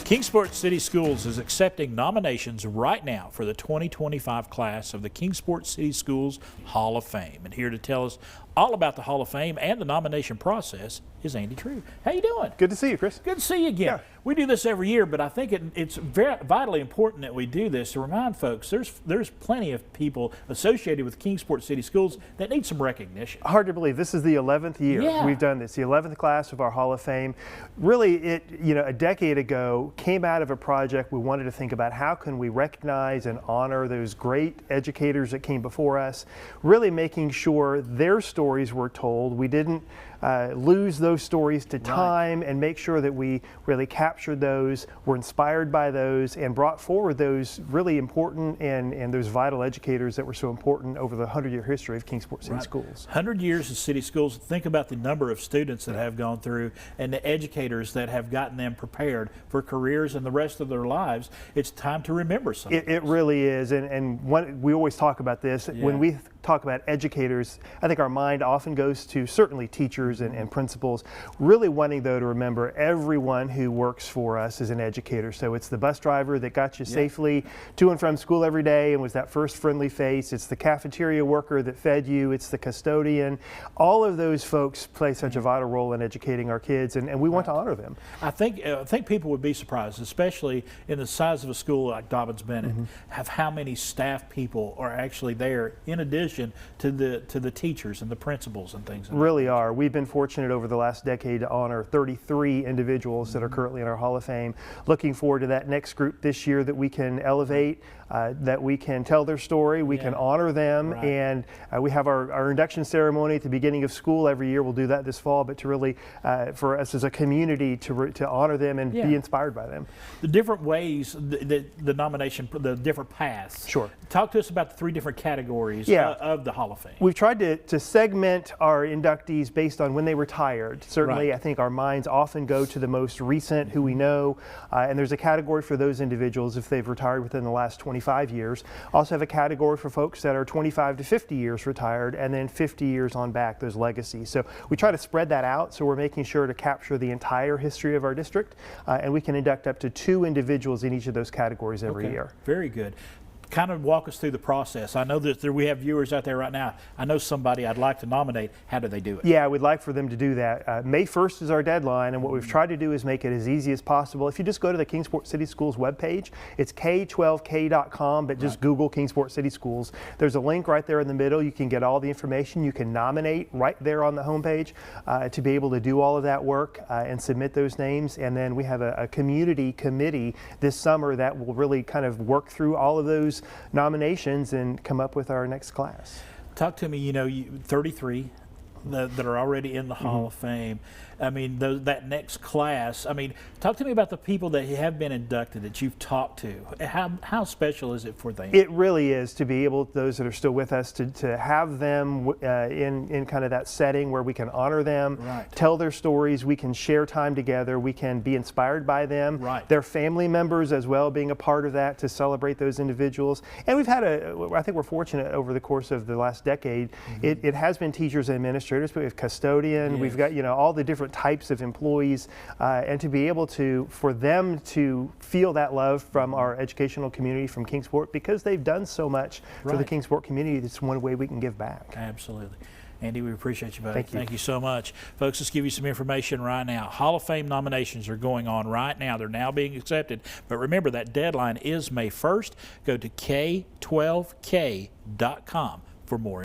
Kingsport City Schools is accepting nominations right now for the 2025 class of the Kingsport City Schools Hall of Fame. And here to tell us all about the Hall of Fame and the nomination process is Andy True. How you doing? Good to see you, Chris. Good to see you again. Yeah. We do this every year, but I think it's vitally important that we do this to remind folks there's plenty of people associated with Kingsport City Schools that need some recognition. Hard to believe this is the 11th year we've done this, the 11th class of our Hall of Fame. Really, a decade ago came out of a project we wanted to think about how can we recognize and honor those great educators that came before us, really making sure their stories were told. We didn't lose those stories to time, and make sure that we really captured those, were inspired by those, and brought forward those really important and those vital educators that were so important over the 100-year history of Kingsport City Schools. 100 years of city schools. Think about the number of students that have gone through and the educators that have gotten them prepared for careers and the rest of their lives. It's time to remember something. It really is, and we always talk about this. When we talk about educators, I think our mind often goes to certainly teachers and principals, really wanting though to remember everyone who works for us as an educator. So it's the bus driver that got you safely to and from school every day and was that first friendly face. It's the cafeteria worker that fed you. It's the custodian. All of those folks play such a vital role in educating our kids, and we want to honor them. I think people would be surprised, especially in the size of a school like Dobyns-Bennett, have how many staff people are actually there in addition to the teachers and the principals and things. Really are. We've been fortunate over the last decade to honor 33 individuals that are currently in our Hall of Fame. Looking forward to that next group this year that we can elevate, that we can tell their story, we can honor them, and we have our induction ceremony at the beginning of school every year. We'll do that this fall, but to really, for us as a community, to honor them and be inspired by them. The different ways, the nomination, the different paths. Sure. Talk to us about the 3 different categories of the Hall of Fame. We've tried to segment our inductees based on when they retired. Certainly, I think our minds often go to the most recent, who we know, and there's a category for those individuals if they've retired within the last 25 years. Also have a category for folks that are 25 to 50 years retired, and then 50 years on back, those legacies. So we try to spread that out, so we're making sure to capture the entire history of our district, and we can induct up to 2 individuals in each of those categories every year. Very good. Kind of walk us through the process. I know that we have viewers out there right now. I know somebody I'd like to nominate. How do they do it? Yeah, we'd like for them to do that. May 1st is our deadline, and what we've tried to do is make it as easy as possible. If you just go to the Kingsport City Schools webpage, it's k12k.com, but just Google Kingsport City Schools. There's a link right there in the middle. You can get all the information. You can nominate right there on the homepage to be able to do all of that work and submit those names. And then we have a community committee this summer that will really kind of work through all of those nominations and come up with our next class. Talk to me, 33 that are already in the Hall of Fame. I mean, that next class, I mean, talk to me about the people that have been inducted that you've talked to. How special is it for them? It really is to be able, those that are still with us, to have them in kind of that setting where we can honor them, tell their stories, we can share time together, we can be inspired by them, their family members as well being a part of that to celebrate those individuals. And we've had I think we're fortunate over the course of the last decade, it has been teachers and administrators, but we have custodian, we've got all the different types of employees, and to be able for them to feel that love from our educational community from Kingsport, because they've done so much for the Kingsport community. That's one way we can give back. Absolutely. Andy, we appreciate you, buddy. Thank you. Thank you so much. Folks, let's give you some information right now. Hall of Fame nominations are going on right now. They're now being accepted. But remember, that deadline is May 1st. Go to k12k.com for more.